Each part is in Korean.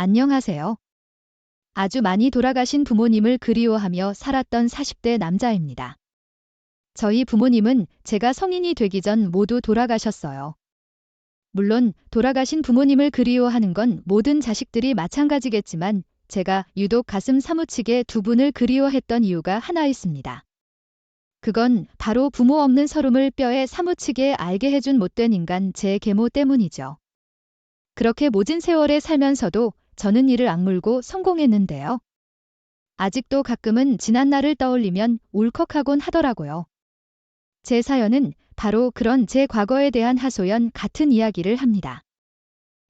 안녕하세요. 아주 많이 돌아가신 부모님을 그리워하며 살았던 40대 남자입니다. 저희 부모님은 제가 성인이 되기 전 모두 돌아가셨어요. 물론 돌아가신 부모님을 그리워하는 건 모든 자식들이 마찬가지겠지만 제가 유독 가슴 사무치게 두 분을 그리워했던 이유가 하나 있습니다. 그건 바로 부모 없는 서름을 뼈에 사무치게 알게 해준 못된 인간 제 계모 때문이죠. 그렇게 모진 세월에 살면서도 저는 이를 악물고 성공했는데요. 아직도 가끔은 지난 날을 떠올리면 울컥하곤 하더라고요. 제 사연은 바로 그런 제 과거에 대한 하소연 같은 이야기를 합니다.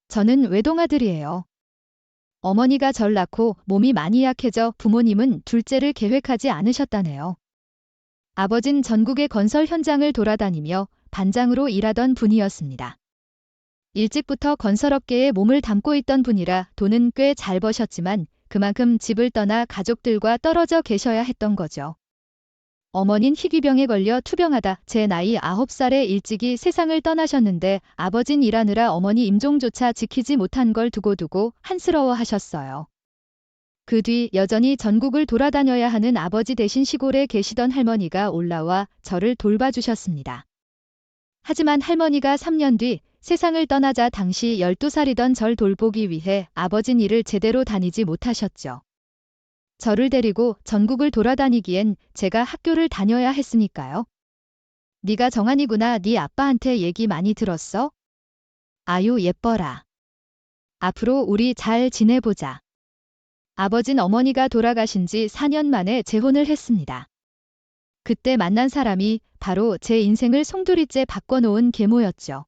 저는 외동아들이에요. 어머니가 절 낳고 몸이 많이 약해져 부모님은 둘째를 계획하지 않으셨다네요. 아버진 전국의 건설 현장을 돌아다니며 반장으로 일하던 분이었습니다. 일찍부터 건설업계에 몸을 담고 있던 분이라 돈은 꽤 잘 버셨지만 그만큼 집을 떠나 가족들과 떨어져 계셔야 했던 거죠. 어머닌 희귀병에 걸려 투병하다 제 나이 9살에 일찍이 세상을 떠나셨는데 아버진 일하느라 어머니 임종조차 지키지 못한 걸 두고두고 한스러워 하셨어요. 그 뒤 여전히 전국을 돌아다녀야 하는 아버지 대신 시골에 계시던 할머니가 올라와 저를 돌봐주셨습니다. 하지만 할머니가 3년 뒤 세상을 떠나자 당시 12살이던 절 돌보기 위해 아버진 일을 제대로 다니지 못하셨죠. 저를 데리고 전국을 돌아다니기엔 제가 학교를 다녀야 했으니까요. 네가 정한이구나. 네 아빠한테 얘기 많이 들었어? 아유 예뻐라. 앞으로 우리 잘 지내보자. 아버진 어머니가 돌아가신 지 4년 만에 재혼을 했습니다. 그때 만난 사람이 바로 제 인생을 송두리째 바꿔놓은 계모였죠.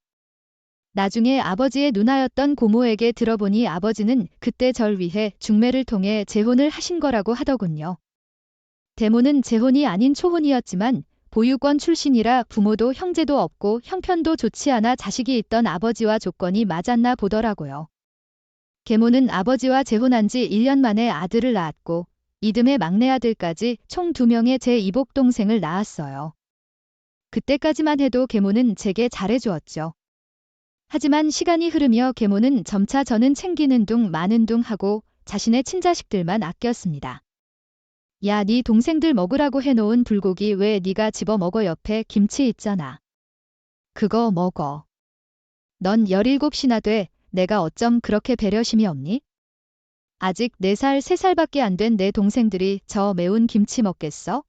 나중에 아버지의 누나였던 고모에게 들어보니 아버지는 그때 절 위해 중매를 통해 재혼을 하신 거라고 하더군요. 대모는 재혼이 아닌 초혼이었지만 보유권 출신이라 부모도 형제도 없고 형편도 좋지 않아 자식이 있던 아버지와 조건이 맞았나 보더라고요. 계모는 아버지와 재혼한 지 1년 만에 아들을 낳았고 이듬해 막내 아들까지 총 2명의 제 이복 동생을 낳았어요. 그때까지만 해도 계모는 제게 잘해주었죠. 하지만 시간이 흐르며 계모는 점차 저는 챙기는 둥 마는 둥 하고 자신의 친자식들만 아꼈습니다. 야, 네 동생들 먹으라고 해놓은 불고기 왜 네가 집어먹어. 옆에 김치 있잖아. 그거 먹어. 넌 17이나 돼. 내가 어쩜 그렇게 배려심이 없니? 아직 4살, 3살밖에 안 된 내 동생들이 저 매운 김치 먹겠어?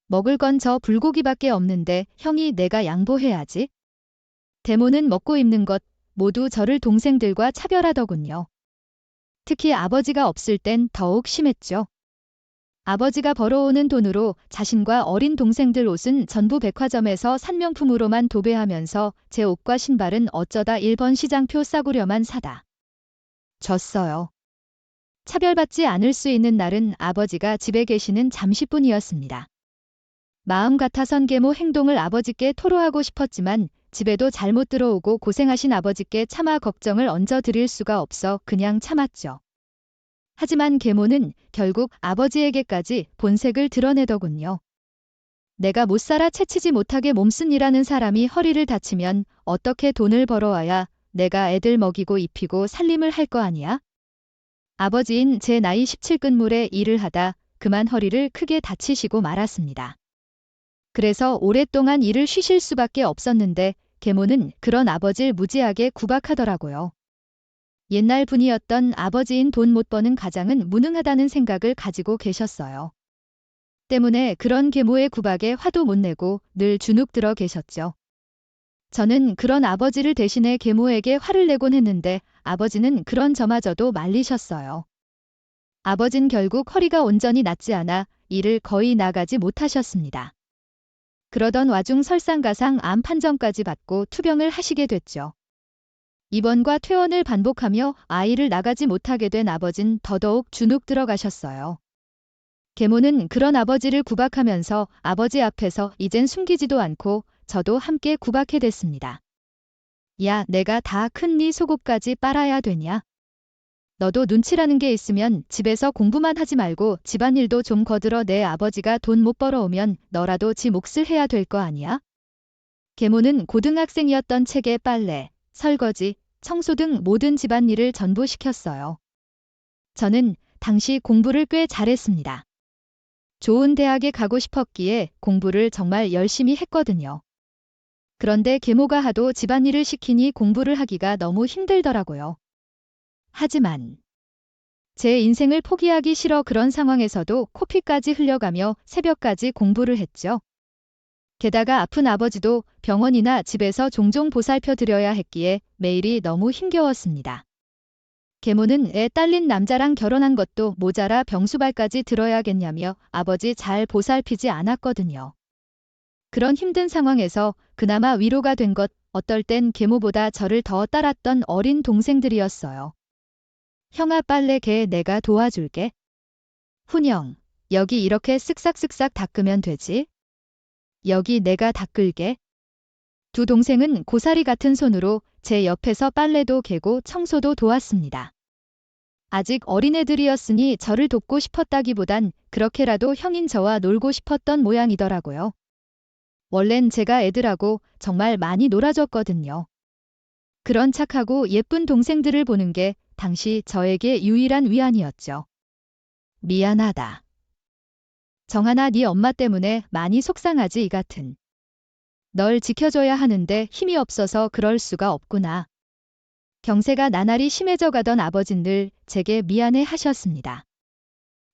먹을 건 저 불고기밖에 없는데 형이 내가 양보해야지. 대모는 먹고 입는 것 모두 저를 동생들과 차별하더군요. 특히 아버지가 없을 땐 더욱 심했죠. 아버지가 벌어오는 돈으로 자신과 어린 동생들 옷은 전부 백화점에서 산 명품으로만 도배하면서 제 옷과 신발은 어쩌다 1번 시장표 싸구려만 사다 줬어요. 차별받지 않을 수 있는 날은 아버지가 집에 계시는 잠시뿐이었습니다. 마음 같아선 계모 행동을 아버지께 토로하고 싶었지만 집에도 잘못 들어오고 고생하신 아버지께 차마 걱정을 얹어 드릴 수가 없어 그냥 참았죠. 하지만 계모는 결국 아버지에게까지 본색을 드러내더군요. 내가 못 살아 채치지 못하게 몸쓴 일하는 사람이 허리를 다치면 어떻게 돈을 벌어와야 내가 애들 먹이고 입히고 살림을 할 거 아니야? 아버지인 제 나이 17근물에 일을 하다 그만 허리를 크게 다치시고 말았습니다. 그래서 오랫동안 일을 쉬실 수밖에 없었는데 계모는 그런 아버지를 무지하게 구박하더라고요. 옛날 분이었던 아버지인 돈 못 버는 가장은 무능하다는 생각을 가지고 계셨어요. 때문에 그런 계모의 구박에 화도 못 내고 늘 주눅 들어 계셨죠. 저는 그런 아버지를 대신해 계모에게 화를 내곤 했는데 아버지는 그런 저마저도 말리셨어요. 아버진 결국 허리가 온전히 낫지 않아 일을 거의 나가지 못하셨습니다. 그러던 와중 설상가상 암 판정까지 받고 투병을 하시게 됐죠. 입원과 퇴원을 반복하며 아이를 나가지 못하게 된 아버진 더더욱 주눅 들어가셨어요. 계모는 그런 아버지를 구박하면서 아버지 앞에서 이젠 숨기지도 않고 저도 함께 구박해댔습니다. 야, 내가 다 큰 네 속옷까지 빨아야 되냐? 너도 눈치라는 게 있으면 집에서 공부만 하지 말고 집안일도 좀 거들어. 내 아버지가 돈 못 벌어오면 너라도 지 몫을 해야 될 거 아니야? 계모는 고등학생이었던 책에 빨래, 설거지, 청소 등 모든 집안일을 전부 시켰어요. 저는 당시 공부를 꽤 잘했습니다. 좋은 대학에 가고 싶었기에 공부를 정말 열심히 했거든요. 그런데 계모가 하도 집안일을 시키니 공부를 하기가 너무 힘들더라고요. 하지만 제 인생을 포기하기 싫어 그런 상황에서도 코피까지 흘려가며 새벽까지 공부를 했죠. 게다가 아픈 아버지도 병원이나 집에서 종종 보살펴 드려야 했기에 매일이 너무 힘겨웠습니다. 계모는 애 딸린 남자랑 결혼한 것도 모자라 병수발까지 들어야겠냐며 아버지 잘 보살피지 않았거든요. 그런 힘든 상황에서 그나마 위로가 된 것, 어떨 땐 계모보다 저를 더 따랐던 어린 동생들이었어요. 형아 빨래 걔 내가 도와줄게. 훈영, 여기 이렇게 쓱싹쓱싹 닦으면 되지? 여기 내가 닦을게. 두 동생은 고사리 같은 손으로 제 옆에서 빨래도 개고 청소도 도왔습니다. 아직 어린애들이었으니 저를 돕고 싶었다기보단 그렇게라도 형인 저와 놀고 싶었던 모양이더라고요. 원래는 제가 애들하고 정말 많이 놀아줬거든요. 그런 착하고 예쁜 동생들을 보는 게 당시 저에게 유일한 위안이었죠. 미안하다. 정하나 네 엄마 때문에 많이 속상하지 이 같은. 널 지켜줘야 하는데 힘이 없어서 그럴 수가 없구나. 경세가 나날이 심해져 가던 아버지는 늘 제게 미안해 하셨습니다.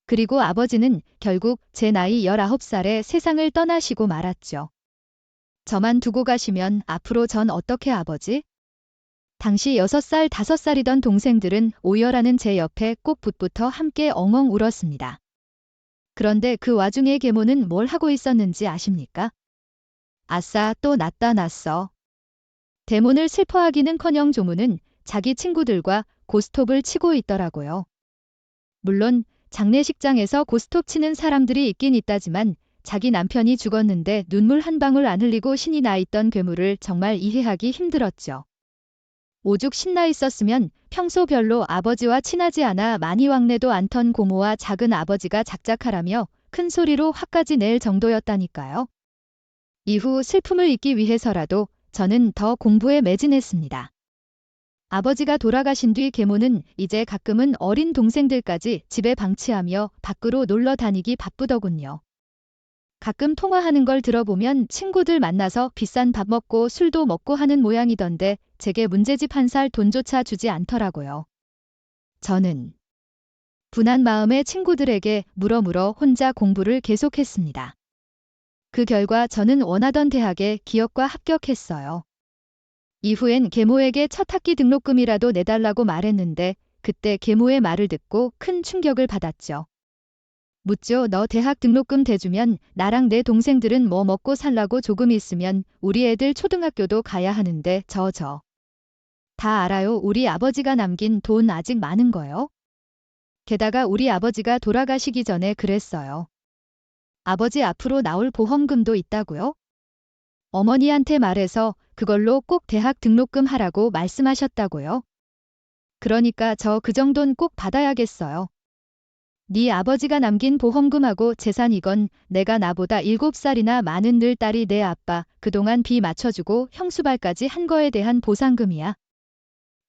그리고 아버지는 결국 제 나이 19살에 세상을 떠나시고 말았죠. 저만 두고 가시면 앞으로 전 어떻게 아버지? 당시 6살, 5살이던 동생들은 오열하는 제 옆에 꼭 붙부터 함께 엉엉 울었습니다. 그런데 그 와중에 계모는 뭘 하고 있었는지 아십니까? 아싸, 또 났다 났어. 대문을 슬퍼하기는커녕 조문은 자기 친구들과 고스톱을 치고 있더라고요. 물론 장례식장에서 고스톱 치는 사람들이 있긴 있다지만 자기 남편이 죽었는데 눈물 한 방울 안 흘리고 신이 나 있던 괴물을 정말 이해하기 힘들었죠. 오죽 신나 있었으면 평소 별로 아버지와 친하지 않아 많이 왕래도 않던 고모와 작은 아버지가 작작하라며 큰 소리로 화까지 낼 정도였다니까요. 이후 슬픔을 잊기 위해서라도 저는 더 공부에 매진했습니다. 아버지가 돌아가신 뒤 계모는 이제 가끔은 어린 동생들까지 집에 방치하며 밖으로 놀러 다니기 바쁘더군요. 가끔 통화하는 걸 들어보면 친구들 만나서 비싼 밥 먹고 술도 먹고 하는 모양이던데 제게 문제집 한 살 돈조차 주지 않더라고요. 저는 분한 마음에 친구들에게 물어 혼자 공부를 계속했습니다. 그 결과 저는 원하던 대학에 기업과 합격했어요. 이후엔 계모에게 첫 학기 등록금이라도 내달라고 말했는데 그때 계모의 말을 듣고 큰 충격을 받았죠. 묻죠. 너 대학 등록금 대주면 나랑 내 동생들은 뭐 먹고 살라고 조금 있으면 우리 애들 초등학교도 가야 하는데 다 알아요. 우리 아버지가 남긴 돈 아직 많은 거요. 게다가 우리 아버지가 돌아가시기 전에 그랬어요. 아버지 앞으로 나올 보험금도 있다고요? 어머니한테 말해서 그걸로 꼭 대학 등록금 하라고 말씀하셨다고요? 그러니까 저 그 정도는 꼭 받아야겠어요. 네 아버지가 남긴 보험금하고 재산 이건 내가 나보다 7살이나 많은 늘 딸이 내 아빠 그동안 비 맞춰주고 형수발까지 한 거에 대한 보상금이야.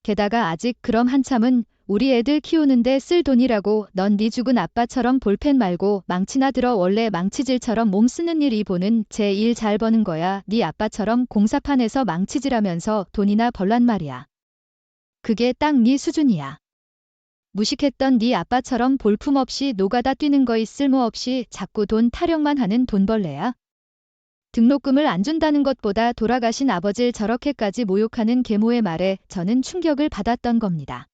게다가 아직 그럼 한참은 우리 애들 키우는데 쓸 돈이라고 넌 네 죽은 아빠처럼 볼펜 말고 망치나 들어 원래 망치질처럼 몸 쓰는 일이 보는 제 일 잘 버는 거야. 네 아빠처럼 공사판에서 망치질하면서 돈이나 벌란 말이야. 그게 딱 네 수준이야. 무식했던 네 아빠처럼 볼품없이 노가다 뛰는 거이 쓸모없이 자꾸 돈 타령만 하는 돈벌레야. 등록금을 안 준다는 것보다 돌아가신 아버지를 저렇게까지 모욕하는 계모의 말에 저는 충격을 받았던 겁니다.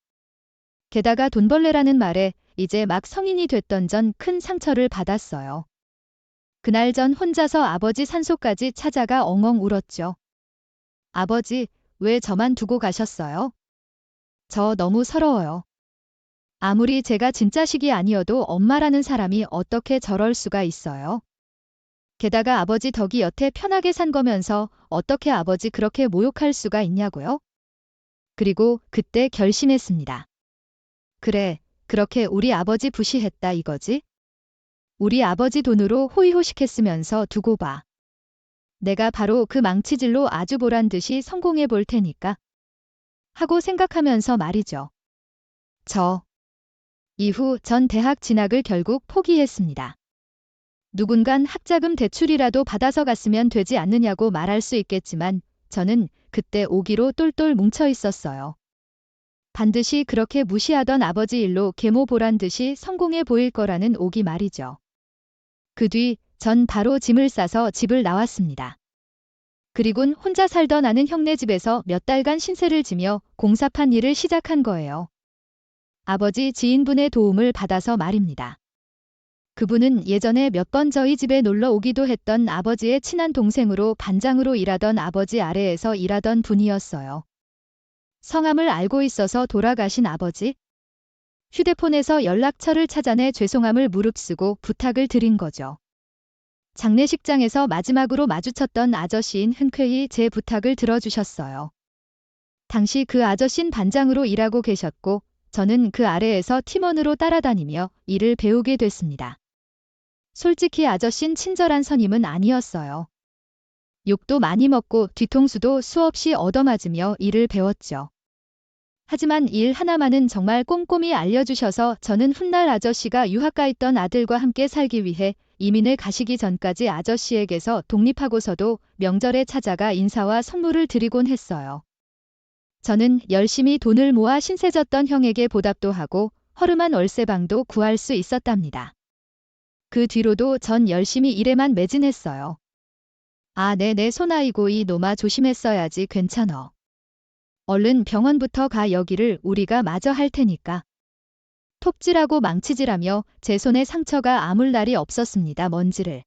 게다가 돈벌레라는 말에 이제 막 성인이 됐던 전 큰 상처를 받았어요. 그날 전 혼자서 아버지 산소까지 찾아가 엉엉 울었죠. 아버지, 왜 저만 두고 가셨어요? 저 너무 서러워요. 아무리 제가 진짜식이 아니어도 엄마라는 사람이 어떻게 저럴 수가 있어요? 게다가 아버지 덕이 여태 편하게 산 거면서 어떻게 아버지 그렇게 모욕할 수가 있냐고요? 그리고 그때 결심했습니다. 그래, 그렇게 우리 아버지 부시했다 이거지? 우리 아버지 돈으로 호의호식했으면서 두고 봐. 내가 바로 그 망치질로 아주 보란 듯이 성공해 볼 테니까. 하고 생각하면서 말이죠. 이후 전 대학 진학을 결국 포기했습니다. 누군간 학자금 대출이라도 받아서 갔으면 되지 않느냐고 말할 수 있겠지만 저는 그때 오기로 똘똘 뭉쳐 있었어요. 반드시 그렇게 무시하던 아버지 일로 계모 보란 듯이 성공해 보일 거라는 오기 말이죠. 그 뒤 전 바로 짐을 싸서 집을 나왔습니다. 그리곤 혼자 살던 아는 형네 집에서 몇 달간 신세를 지며 공사판 일을 시작한 거예요. 아버지 지인분의 도움을 받아서 말입니다. 그분은 예전에 몇 번 저희 집에 놀러 오기도 했던 아버지의 친한 동생으로 반장으로 일하던 아버지 아래에서 일하던 분이었어요. 성함을 알고 있어서 돌아가신 아버지? 휴대폰에서 연락처를 찾아내 죄송함을 무릅쓰고 부탁을 드린 거죠. 장례식장에서 마지막으로 마주쳤던 아저씨인 흔쾌히 제 부탁을 들어주셨어요. 당시 그 아저씨는 반장으로 일하고 계셨고 저는 그 아래에서 팀원으로 따라다니며 일을 배우게 됐습니다. 솔직히 아저씨는 친절한 선임은 아니었어요. 욕도 많이 먹고 뒤통수도 수없이 얻어맞으며 일을 배웠죠. 하지만 일 하나만은 정말 꼼꼼히 알려주셔서 저는 훗날 아저씨가 유학가 있던 아들과 함께 살기 위해 이민을 가시기 전까지 아저씨에게서 독립하고서도 명절에 찾아가 인사와 선물을 드리곤 했어요. 저는 열심히 돈을 모아 신세졌던 형에게 보답도 하고 허름한 월세방도 구할 수 있었답니다. 그 뒤로도 전 열심히 일에만 매진했어요. 아, 내 손아이고 이 놈아 조심했어야지 괜찮어. 얼른 병원부터 가 여기를 우리가 마저 할 테니까. 톱질하고 망치질하며 제 손에 상처가 아물 날이 없었습니다. 먼지를.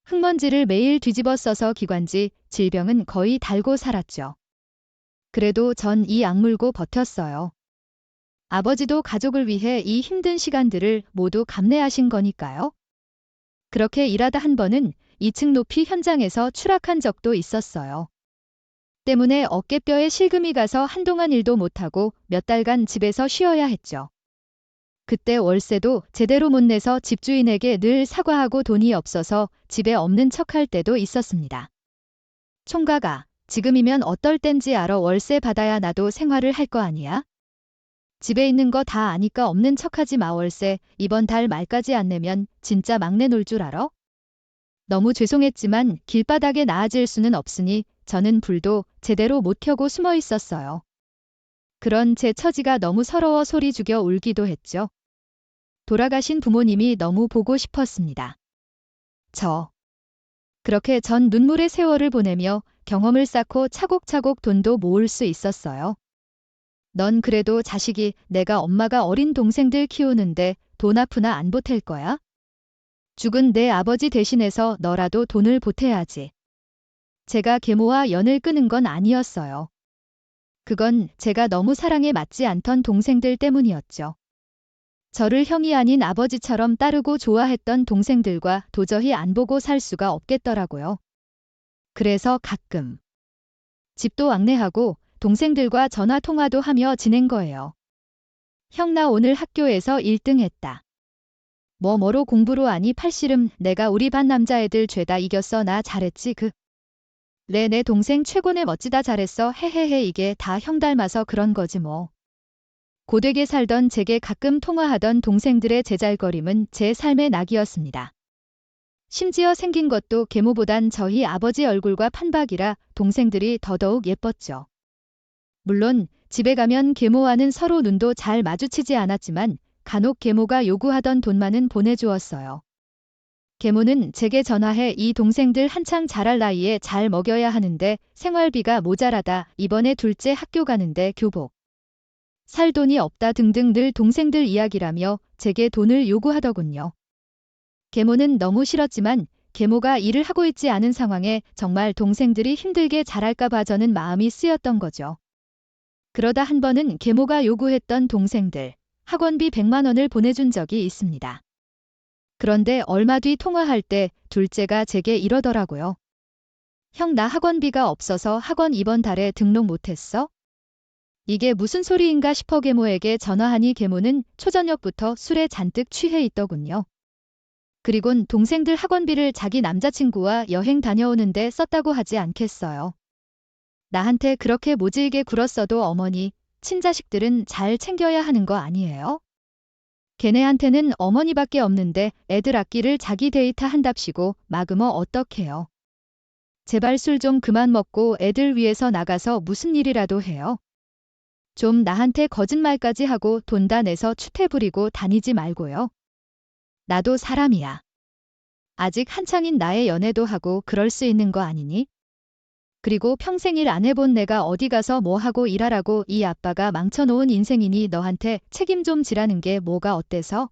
흙먼지를 매일 뒤집어 써서 기관지, 질병은 거의 달고 살았죠. 그래도 전 이 악물고 버텼어요. 아버지도 가족을 위해 이 힘든 시간들을 모두 감내하신 거니까요. 그렇게 일하다 한 번은 2층 높이 현장에서 추락한 적도 있었어요. 때문에 어깨뼈에 실금이 가서 한동안 일도 못하고 몇 달간 집에서 쉬어야 했죠. 그때 월세도 제대로 못 내서 집주인에게 늘 사과하고 돈이 없어서 집에 없는 척할 때도 있었습니다. 총각아, 지금이면 어떨 땐지 알아. 월세 받아야 나도 생활을 할 거 아니야? 집에 있는 거 다 아니까 없는 척하지 마. 월세 이번 달 말까지 안 내면 진짜 막 내놓을 줄 알아? 너무 죄송했지만 길바닥에 나아질 수는 없으니 저는 불도 제대로 못 켜고 숨어 있었어요. 그런 제 처지가 너무 서러워 소리 죽여 울기도 했죠. 돌아가신 부모님이 너무 보고 싶었습니다. 그렇게 전 눈물의 세월을 보내며 경험을 쌓고 차곡차곡 돈도 모을 수 있었어요. 넌 그래도 자식이 내가 엄마가 어린 동생들 키우는데 돈 아프나 안 보탤 거야? 죽은 내 아버지 대신해서 너라도 돈을 보태야지. 제가 계모와 연을 끊은 건 아니었어요. 그건 제가 너무 사랑에 맞지 않던 동생들 때문이었죠. 저를 형이 아닌 아버지처럼 따르고 좋아했던 동생들과 도저히 안 보고 살 수가 없겠더라고요. 그래서 가끔 집도 왕래하고 동생들과 전화 통화도 하며 지낸 거예요. 형 나 오늘 학교에서 1등 했다. 뭐로 공부로 하니 팔씨름 내가 우리 반 남자애들 죄다 이겼어. 나 잘했지 내 동생 최고네 멋지다 잘했어 헤헤헤 이게 다 형 닮아서 그런 거지 뭐. 고되게 살던 제게 가끔 통화하던 동생들의 제잘거림은 제 삶의 낙이었습니다. 심지어 생긴 것도 계모보단 저희 아버지 얼굴과 판박이라 동생들이 더더욱 예뻤죠. 물론 집에 가면 계모와는 서로 눈도 잘 마주치지 않았지만 간혹 계모가 요구하던 돈만은 보내주었어요. 계모는 제게 전화해 이 동생들 한창 자랄 나이에 잘 먹여야 하는데 생활비가 모자라다. 이번에 둘째 학교 가는데 교복 살 돈이 없다 등등 늘 동생들 이야기라며 제게 돈을 요구하더군요. 계모는 너무 싫었지만 계모가 일을 하고 있지 않은 상황에 정말 동생들이 힘들게 자랄까 봐 저는 마음이 쓰였던 거죠. 그러다 한 번은 계모가 요구했던 동생들 학원비 100만 원을 보내준 적이 있습니다. 그런데 얼마 뒤 통화할 때 둘째가 제게 이러더라고요. 형 나 학원비가 없어서 학원 이번 달에 등록 못했어? 이게 무슨 소리인가 싶어 계모에게 전화하니 계모는 초저녁부터 술에 잔뜩 취해 있더군요. 그리곤 동생들 학원비를 자기 남자친구와 여행 다녀오는데 썼다고 하지 않겠어요. 나한테 그렇게 모질게 굴었어도 어머니, 친자식들은 잘 챙겨야 하는 거 아니에요? 걔네한테는 어머니밖에 없는데 애들 악기를 자기 데이터 한답시고 막으면 어떡해요. 제발 술 좀 그만 먹고 애들 위해서 나가서 무슨 일이라도 해요. 좀 나한테 거짓말까지 하고 돈 다 내서 추태 부리고 다니지 말고요. 나도 사람이야. 아직 한창인 나의 연애도 하고 그럴 수 있는 거 아니니? 그리고 평생 일 안 해본 내가 어디 가서 뭐 하고 일하라고 이 아빠가 망쳐놓은 인생이니 너한테 책임 좀 지라는 게 뭐가 어때서?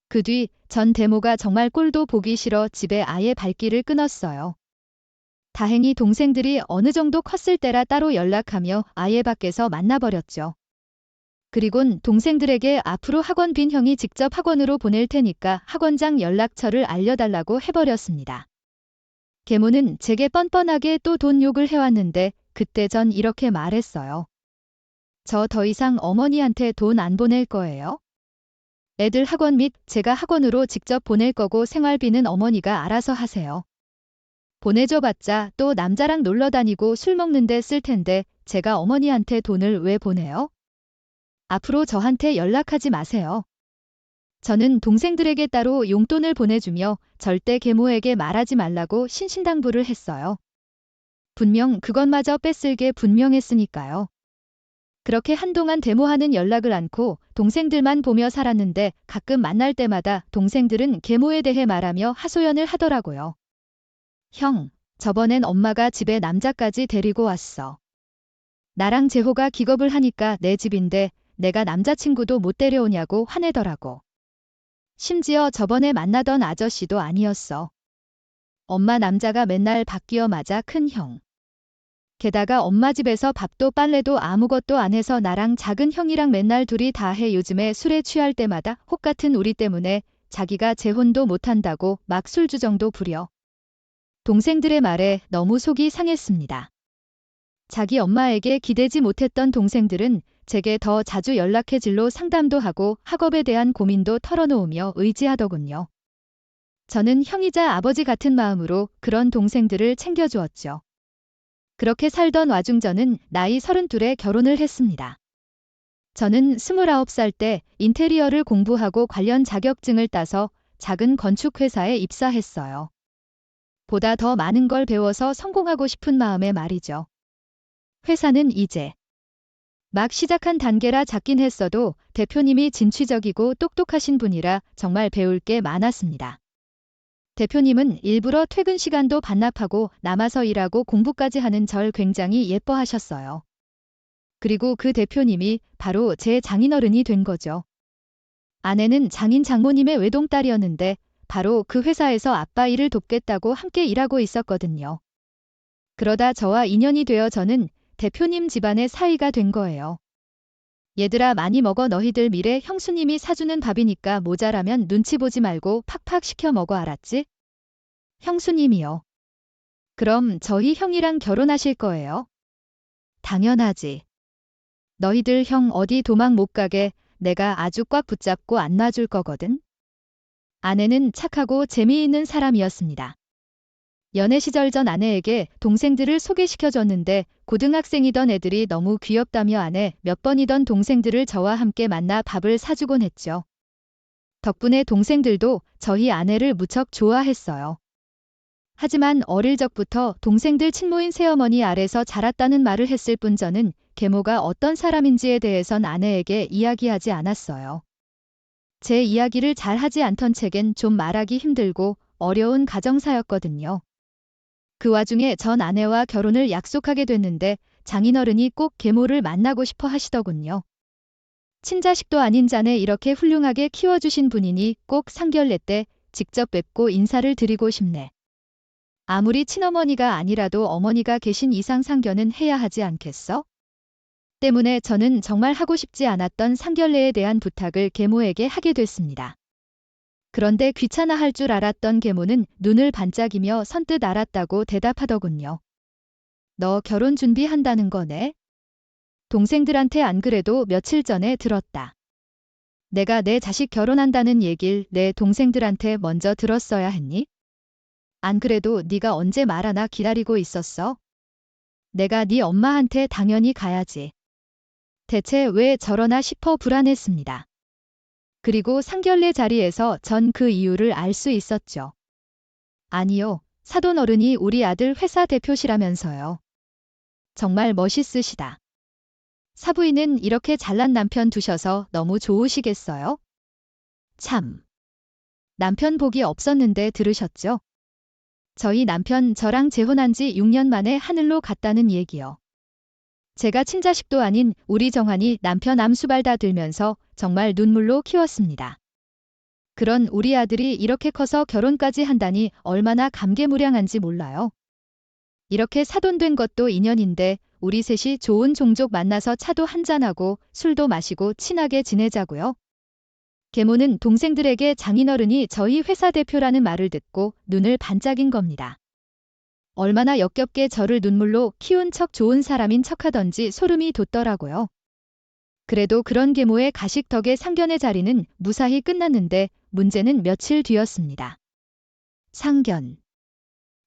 그 뒤 전 대모가 정말 꼴도 보기 싫어 집에 아예 발길을 끊었어요. 다행히 동생들이 어느 정도 컸을 때라 따로 연락하며 아예 밖에서 만나버렸죠. 그리곤 동생들에게 앞으로 학원 빈 형이 직접 학원으로 보낼 테니까 학원장 연락처를 알려달라고 해버렸습니다. 계모는 제게 뻔뻔하게 또 돈 욕을 해왔는데 그때 전 이렇게 말했어요. 저 더 이상 어머니한테 돈 안 보낼 거예요. 애들 학원 및 제가 학원으로 직접 보낼 거고 생활비는 어머니가 알아서 하세요. 보내줘봤자 또 남자랑 놀러 다니고 술 먹는데 쓸 텐데 제가 어머니한테 돈을 왜 보내요? 앞으로 저한테 연락하지 마세요. 저는 동생들에게 따로 용돈을 보내주며 절대 계모에게 말하지 말라고 신신당부를 했어요. 분명 그것마저 뺏을 게 분명했으니까요. 그렇게 한동안 데모하는 연락을 않고 동생들만 보며 살았는데 가끔 만날 때마다 동생들은 계모에 대해 말하며 하소연을 하더라고요. 형, 저번엔 엄마가 집에 남자까지 데리고 왔어. 나랑 재호가 기겁을 하니까 내 집인데 내가 남자친구도 못 데려오냐고 화내더라고. 심지어 저번에 만나던 아저씨도 아니었어. 엄마 남자가 맨날 바뀌어 맞아 큰 형. 게다가 엄마 집에서 밥도 빨래도 아무것도 안 해서 나랑 작은 형이랑 맨날 둘이 다 해. 요즘에 술에 취할 때마다 혹 같은 우리 때문에 자기가 재혼도 못한다고 막 술주정도 부려. 동생들의 말에 너무 속이 상했습니다. 자기 엄마에게 기대지 못했던 동생들은 제게 더 자주 연락해 진로 상담도 하고 학업에 대한 고민도 털어놓으며 의지하더군요. 저는 형이자 아버지 같은 마음으로 그런 동생들을 챙겨주었죠. 그렇게 살던 와중 저는 나이 32에 결혼을 했습니다. 저는 29살 때 인테리어를 공부하고 관련 자격증을 따서 작은 건축회사에 입사했어요. 보다 더 많은 걸 배워서 성공하고 싶은 마음에 말이죠. 회사는 이제 막 시작한 단계라 작긴 했어도 대표님이 진취적이고 똑똑하신 분이라 정말 배울 게 많았습니다. 대표님은 일부러 퇴근 시간도 반납하고 남아서 일하고 공부까지 하는 절 굉장히 예뻐하셨어요. 그리고 그 대표님이 바로 제 장인어른이 된 거죠. 아내는 장인 장모님의 외동딸이었는데 바로 그 회사에서 아빠 일을 돕겠다고 함께 일하고 있었거든요. 그러다 저와 인연이 되어 저는 대표님 집안의 사위가 된 거예요. 얘들아 많이 먹어 너희들 미래 형수님이 사주는 밥이니까 모자라면 눈치 보지 말고 팍팍 시켜 먹어 알았지? 형수님이요. 그럼 저희 형이랑 결혼하실 거예요? 당연하지. 너희들 형 어디 도망 못 가게 내가 아주 꽉 붙잡고 안 놔줄 거거든. 아내는 착하고 재미있는 사람이었습니다. 연애 시절 전 아내에게 동생들을 소개시켜줬는데 고등학생이던 애들이 너무 귀엽다며 아내 몇 번이던 동생들을 저와 함께 만나 밥을 사주곤 했죠. 덕분에 동생들도 저희 아내를 무척 좋아했어요. 하지만 어릴 적부터 동생들 친모인 새어머니 아래서 자랐다는 말을 했을 뿐 저는 계모가 어떤 사람인지에 대해선 아내에게 이야기하지 않았어요. 제 이야기를 잘 하지 않던 책엔 좀 말하기 힘들고 어려운 가정사였거든요. 그 와중에 전 아내와 결혼을 약속하게 됐는데 장인어른이 꼭 계모를 만나고 싶어 하시더군요. 친자식도 아닌 자네 이렇게 훌륭하게 키워주신 분이니 꼭 상견례 때 직접 뵙고 인사를 드리고 싶네. 아무리 친어머니가 아니라도 어머니가 계신 이상 상견은 해야 하지 않겠어? 때문에 저는 정말 하고 싶지 않았던 상견례에 대한 부탁을 계모에게 하게 됐습니다. 그런데 귀찮아할 줄 알았던 계모는 눈을 반짝이며 선뜻 알았다고 대답하더군요. 너 결혼 준비한다는 거네? 동생들한테 안 그래도 며칠 전에 들었다. 내가 내 자식 결혼한다는 얘길 내 동생들한테 먼저 들었어야 했니? 안 그래도 네가 언제 말하나 기다리고 있었어? 내가 네 엄마한테 당연히 가야지. 대체 왜 저러나 싶어 불안했습니다. 그리고 상견례 자리에서 전 그 이유를 알 수 있었죠. 아니요, 사돈 어른이 우리 아들 회사 대표시라면서요. 정말 멋있으시다. 사부인은 이렇게 잘난 남편 두셔서 너무 좋으시겠어요? 참. 남편 복이 없었는데 들으셨죠? 저희 남편 저랑 재혼한 지 6년 만에 하늘로 갔다는 얘기요. 제가 친자식도 아닌 우리 정환이 남편 암수발 다 들면서 정말 눈물로 키웠습니다. 그런 우리 아들이 이렇게 커서 결혼까지 한다니 얼마나 감개무량한지 몰라요. 이렇게 사돈된 것도 인연인데 우리 셋이 좋은 종족 만나서 차도 한잔하고 술도 마시고 친하게 지내자고요. 계모는 동생들에게 장인어른이 저희 회사 대표라는 말을 듣고 눈을 반짝인 겁니다. 얼마나 역겹게 저를 눈물로 키운 척 좋은 사람인 척하던지 소름이 돋더라고요. 그래도 그런 계모의 가식 덕에 상견례 자리는 무사히 끝났는데 문제는 며칠 뒤였습니다. 상견.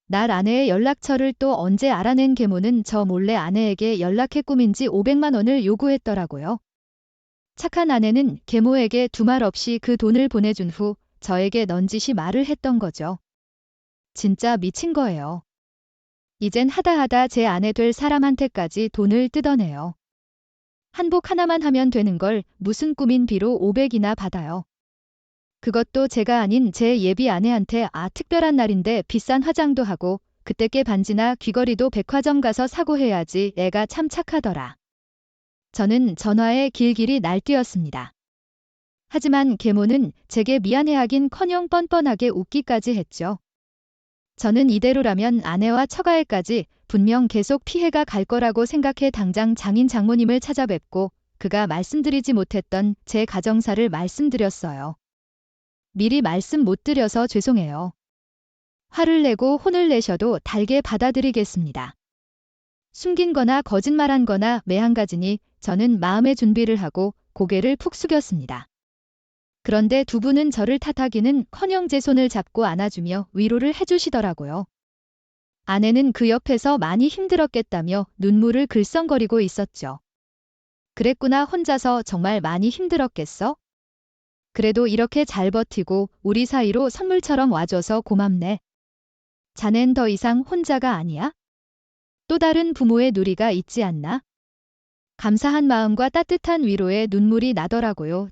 날 아내의 연락처를 또 언제 알아낸 계모는 저 몰래 아내에게 연락해 꾸민지 500만 원을 요구했더라고요. 착한 아내는 계모에게 두말 없이 그 돈을 보내준 후 저에게 넌지시 말을 했던 거죠. 진짜 미친 거예요. 이젠 하다 제 아내 될 사람한테까지 돈을 뜯어내요. 한복 하나만 하면 되는 걸 무슨 꾸민 비로 500이나 받아요. 그것도 제가 아닌 제 예비 아내한테 특별한 날인데 비싼 화장도 하고 그때께 반지나 귀걸이도 백화점 가서 사고 해야지. 애가 참 착하더라. 저는 전화에 길길이 날뛰었습니다. 하지만 계모는 제게 미안해하긴커녕 뻔뻔하게 웃기까지 했죠. 저는 이대로라면 아내와 처가에까지 분명 계속 피해가 갈 거라고 생각해 당장 장인 장모님을 찾아뵙고 그가 말씀드리지 못했던 제 가정사를 말씀드렸어요. 미리 말씀 못 드려서 죄송해요. 화를 내고 혼을 내셔도 달게 받아들이겠습니다. 숨긴 거나 거짓말한 거나 매한 가지니 저는 마음의 준비를 하고 고개를 푹 숙였습니다. 그런데 두 분은 저를 탓하기는커녕 제 손을 잡고 안아주며 위로를 해주시더라고요. 아내는 그 옆에서 많이 힘들었겠다며 눈물을 글썽거리고 있었죠. 그랬구나, 혼자서 정말 많이 힘들었겠어? 그래도 이렇게 잘 버티고 우리 사이로 선물처럼 와줘서 고맙네. 자넨 더 이상 혼자가 아니야? 또 다른 부모의 누리가 있지 않나? 감사한 마음과 따뜻한 위로에 눈물이 나더라고요.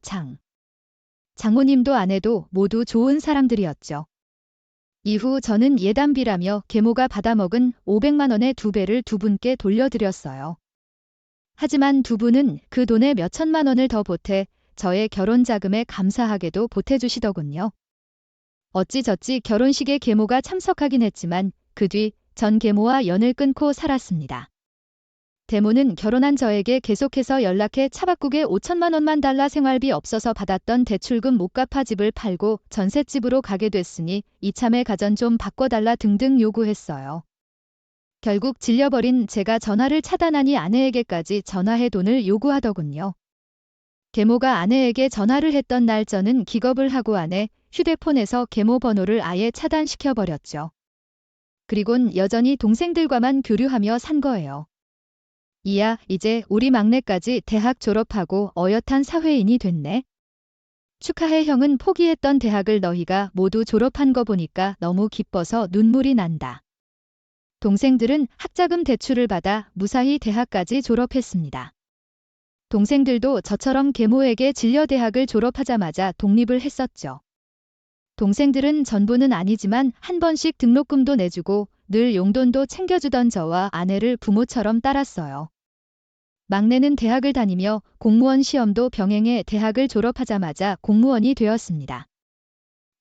장모님도 아내도 모두 좋은 사람들이었죠. 이후 저는 예단비라며 계모가 받아먹은 500만 원의 2배를 두 분께 돌려드렸어요. 하지만 두 분은 그 돈에 몇천만 원을 더 보태 저의 결혼 자금에 감사하게도 보태주시더군요. 어찌저찌 결혼식에 계모가 참석하긴 했지만 그 뒤 전 계모와 연을 끊고 살았습니다. 계모는 결혼한 저에게 계속해서 연락해 차바꾸게 5천만 원만 달라, 생활비 없어서 받았던 대출금 못 갚아 집을 팔고 전셋집으로 가게 됐으니 이참에 가전 좀 바꿔달라 등등 요구했어요. 결국 질려버린 제가 전화를 차단하니 아내에게까지 전화해 돈을 요구하더군요. 계모가 아내에게 전화를 했던 날 저는 기겁을 하고 아내 휴대폰에서 계모 번호를 아예 차단시켜버렸죠. 그리곤 여전히 동생들과만 교류하며 산 거예요. 이야, 이제 우리 막내까지 대학 졸업하고 어엿한 사회인이 됐네. 축하해, 형은 포기했던 대학을 너희가 모두 졸업한 거 보니까 너무 기뻐서 눈물이 난다. 동생들은 학자금 대출을 받아 무사히 대학까지 졸업했습니다. 동생들도 저처럼 계모에게 질려 대학을 졸업하자마자 독립을 했었죠. 동생들은 전부는 아니지만 한 번씩 등록금도 내주고 늘 용돈도 챙겨주던 저와 아내를 부모처럼 따랐어요. 막내는 대학을 다니며 공무원 시험도 병행해 대학을 졸업하자마자 공무원이 되었습니다.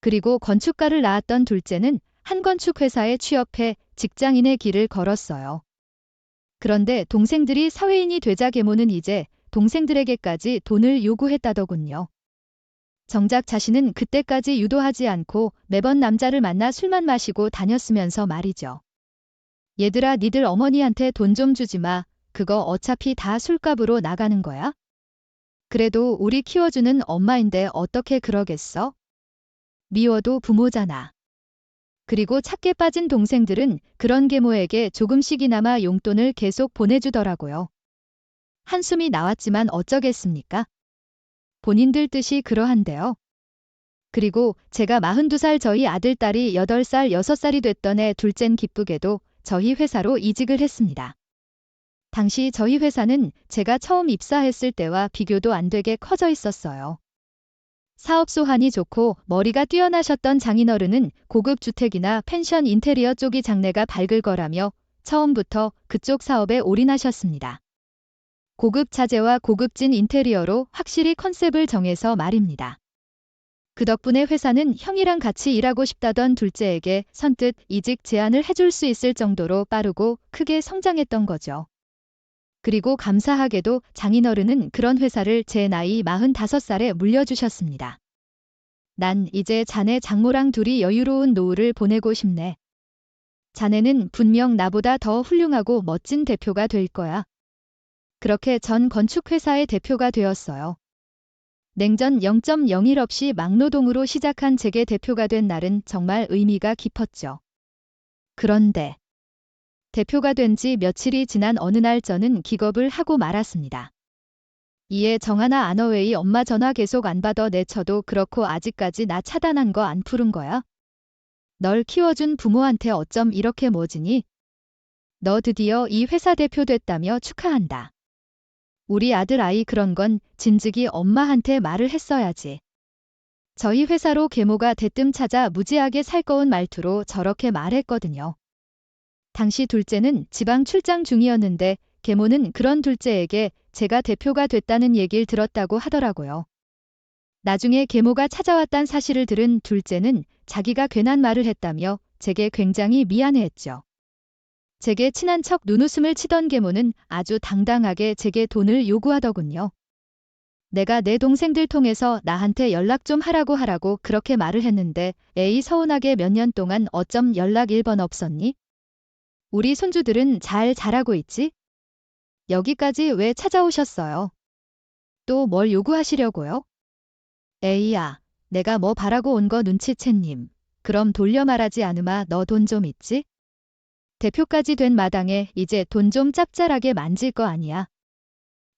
그리고 건축가를 낳았던 둘째는 한 건축회사에 취업해 직장인의 길을 걸었어요. 그런데 동생들이 사회인이 되자 계모는 이제 동생들에게까지 돈을 요구했다더군요. 정작 자신은 그때까지 유도하지 않고 매번 남자를 만나 술만 마시고 다녔으면서 말이죠. 얘들아, 니들 어머니한테 돈 좀 주지 마. 그거 어차피 다 술값으로 나가는 거야? 그래도 우리 키워주는 엄마인데 어떻게 그러겠어? 미워도 부모잖아. 그리고 착게 빠진 동생들은 그런 계모에게 조금씩이나마 용돈을 계속 보내주더라고요. 한숨이 나왔지만 어쩌겠습니까? 본인들 뜻이 그러한데요. 그리고 제가 42살 저희 아들딸이 8살, 6살이 됐던 해 둘째는 기쁘게도 저희 회사로 이직을 했습니다. 당시 저희 회사는 제가 처음 입사했을 때와 비교도 안 되게 커져 있었어요. 사업 소환이 좋고 머리가 뛰어나셨던 장인어른은 고급 주택이나 펜션 인테리어 쪽이 장래가 밝을 거라며 처음부터 그쪽 사업에 올인하셨습니다. 고급 자재와 고급진 인테리어로 확실히 컨셉을 정해서 말입니다. 그 덕분에 회사는 형이랑 같이 일하고 싶다던 둘째에게 선뜻 이직 제안을 해줄 수 있을 정도로 빠르고 크게 성장했던 거죠. 그리고 감사하게도 장인어른은 그런 회사를 제 나이 45살에 물려주셨습니다. 난 이제 자네 장모랑 둘이 여유로운 노후를 보내고 싶네. 자네는 분명 나보다 더 훌륭하고 멋진 대표가 될 거야. 그렇게 전 건축회사의 대표가 되었어요. 냉전 0.01 없이 막노동으로 시작한 제게 대표가 된 날은 정말 의미가 깊었죠. 그런데 대표가 된 지 며칠이 지난 어느 날 저는 기겁을 하고 말았습니다. 이에 정하나 아너웨이 엄마 전화 계속 안 받아 내쳐도 그렇고 아직까지 나 차단한 거 안 푸른 거야? 널 키워준 부모한테 어쩜 이렇게 모지니? 너 드디어 이 회사 대표 됐다며 축하한다. 우리 아들 아이 그런 건 진즉이 엄마한테 말을 했어야지. 저희 회사로 계모가 대뜸 찾아 무지하게 살거운 말투로 저렇게 말했거든요. 당시 둘째는 지방 출장 중이었는데 계모는 그런 둘째에게 제가 대표가 됐다는 얘기를 들었다고 하더라고요. 나중에 계모가 찾아왔단 사실을 들은 둘째는 자기가 괜한 말을 했다며 제게 굉장히 미안해했죠. 제게 친한 척 눈웃음을 치던 계모는 아주 당당하게 제게 돈을 요구하더군요. 내가 내 동생들 통해서 나한테 연락 좀 하라고 그렇게 말을 했는데 에이 서운하게 몇 년 동안 어쩜 연락 1번 없었니? 우리 손주들은 잘 자라고 있지? 여기까지 왜 찾아오셨어요? 또 뭘 요구하시려고요? 에이야, 내가 뭐 바라고 온 거 눈치챘님. 그럼 돌려 말하지 않으마 너 돈 좀 있지? 대표까지 된 마당에 이제 돈 좀 짭짤하게 만질 거 아니야.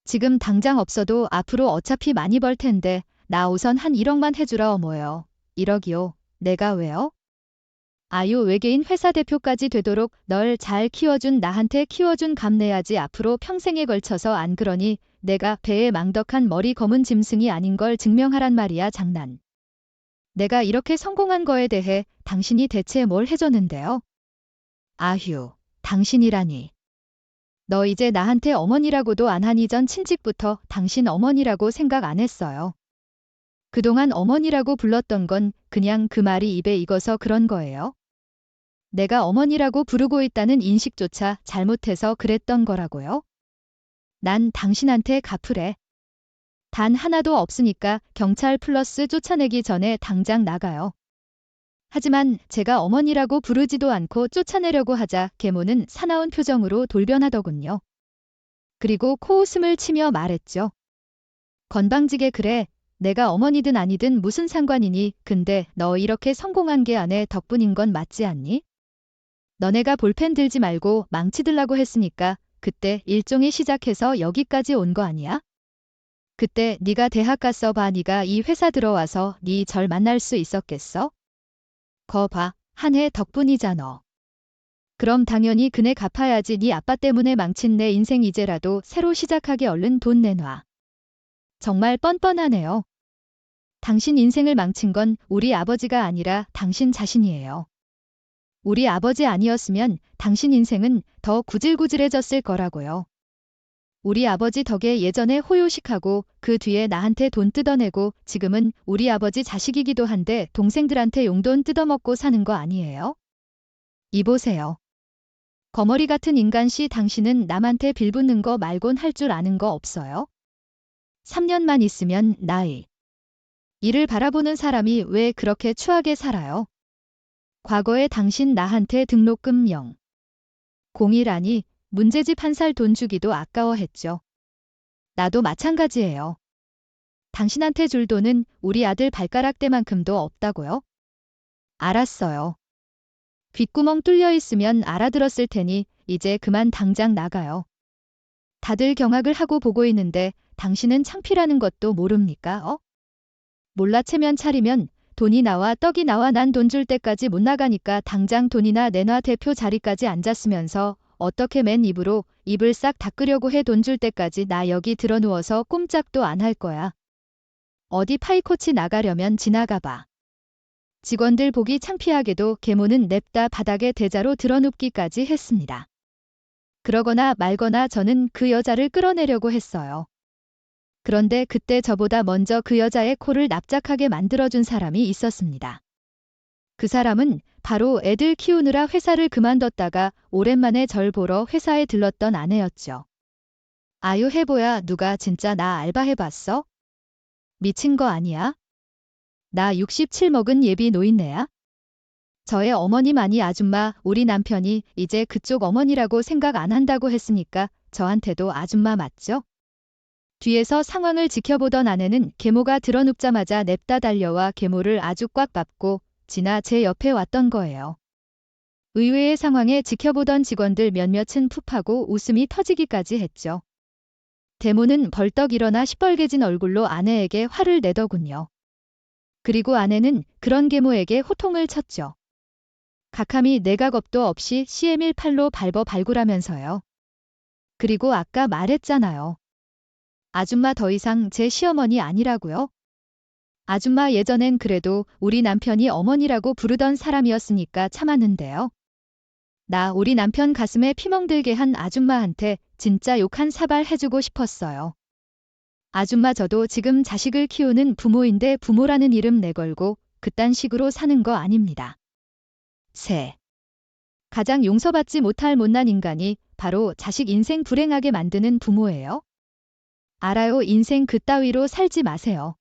지금 당장 없어도 앞으로 어차피 많이 벌 텐데 나 우선 한 1억만 해주라 어머요. 1억이요? 내가 왜요? 아유 외계인 회사 대표까지 되도록 널 잘 키워준 나한테 키워준 값 내야지 앞으로 평생에 걸쳐서 안 그러니 내가 배에 망덕한 머리 검은 짐승이 아닌 걸 증명하란 말이야 장난. 내가 이렇게 성공한 거에 대해 당신이 대체 뭘 해줬는데요? 아휴, 당신이라니. 너 이제 나한테 어머니라고도 안 하니 전 친직부터 당신 어머니라고 생각 안 했어요. 그동안 어머니라고 불렀던 건 그냥 그 말이 입에 익어서 그런 거예요. 내가 어머니라고 부르고 있다는 인식조차 잘못해서 그랬던 거라고요. 난 당신한테 갚으래. 단 하나도 없으니까 경찰 플러스 쫓아내기 전에 당장 나가요. 하지만 제가 어머니라고 부르지도 않고 쫓아내려고 하자 계모는 사나운 표정으로 돌변하더군요. 그리고 코웃음을 치며 말했죠. 건방지게 그래. 내가 어머니든 아니든 무슨 상관이니. 근데 너 이렇게 성공한 게 아내 덕분인 건 맞지 않니? 너네가 볼펜 들지 말고 망치 들라고 했으니까 그때 일종의 시작해서 여기까지 온 거 아니야? 그때 네가 대학 갔어 봐. 네가 이 회사 들어와서 네 절 만날 수 있었겠어? 거 봐. 한 해 덕분이잖아. 그럼 당연히 그네 갚아야지. 네 아빠 때문에 망친 내 인생 이제라도 새로 시작하게 얼른 돈 내놔. 정말 뻔뻔하네요. 당신 인생을 망친 건 우리 아버지가 아니라 당신 자신이에요. 우리 아버지 아니었으면 당신 인생은 더 구질구질해졌을 거라고요. 우리 아버지 덕에 예전에 호요식하고 그 뒤에 나한테 돈 뜯어내고 지금은 우리 아버지 자식이기도 한데 동생들한테 용돈 뜯어먹고 사는 거 아니에요? 이보세요. 거머리 같은 인간씨 당신은 남한테 빌붙는 거 말곤 할 줄 아는 거 없어요? 3년만 있으면 나이. 이를 바라보는 사람이 왜 그렇게 추하게 살아요? 과거에 당신 나한테 등록금 0. 01아니 문제집 한 살 돈 주기도 아까워했죠. 나도 마찬가지예요. 당신한테 줄 돈은 우리 아들 발가락대만큼도 없다고요? 알았어요. 귓구멍 뚫려 있으면 알아들었을 테니 이제 그만 당장 나가요. 다들 경악을 하고 보고 있는데 당신은 창피라는 것도 모릅니까? 몰라채면 차리면 돈이 나와 떡이 나와 난 돈 줄 때까지 못 나가니까 당장 돈이나 내놔. 대표 자리까지 앉았으면서 어떻게 맨 입으로 입을 싹 닦으려고 해. 돈 줄 때까지 나 여기 들어 누워서 꼼짝도 안 할 거야. 어디 파이코치 나가려면 지나가봐. 직원들 보기 창피하게도 계모는 냅다 바닥에 대자로 드러눕기까지 했습니다. 그러거나 말거나 저는 그 여자를 끌어내려고 했어요. 그런데 그때 저보다 먼저 그 여자의 코를 납작하게 만들어준 사람이 있었습니다. 그 사람은 바로 애들 키우느라 회사를 그만뒀다가 오랜만에 절 보러 회사에 들렀던 아내였죠. 아유 해보야 누가 진짜 나 알바해봤어? 미친 거 아니야? 나 67 먹은 예비 노인네야? 저의 어머님 아니 아줌마 우리 남편이 이제 그쪽 어머니라고 생각 안 한다고 했으니까 저한테도 아줌마 맞죠? 뒤에서 상황을 지켜보던 아내는 계모가 드러눕자마자 냅다 달려와 계모를 아주 꽉 밟고 지나 제 옆에 왔던 거예요. 의외의 상황에 지켜보던 직원들 몇몇은 푹하고 웃음이 터지기까지 했죠. 계모는 벌떡 일어나 시뻘개진 얼굴로 아내에게 화를 내더군요. 그리고 아내는 그런 계모에게 호통을 쳤죠. 각함이 내가 겁도 없이 CM18로 밟어 발굴하면서요. 그리고 아까 말했잖아요. 아줌마 더 이상 제 시어머니 아니라고요? 아줌마 예전엔 그래도 우리 남편이 어머니라고 부르던 사람이었으니까 참았는데요. 나 우리 남편 가슴에 피멍들게 한 아줌마한테 진짜 욕 한 사발 해주고 싶었어요. 아줌마 저도 지금 자식을 키우는 부모인데 부모라는 이름 내걸고 그딴 식으로 사는 거 아닙니다. 가장 용서받지 못할 못난 인간이 바로 자식 인생 불행하게 만드는 부모예요. 알아요. 인생 그따위로 살지 마세요.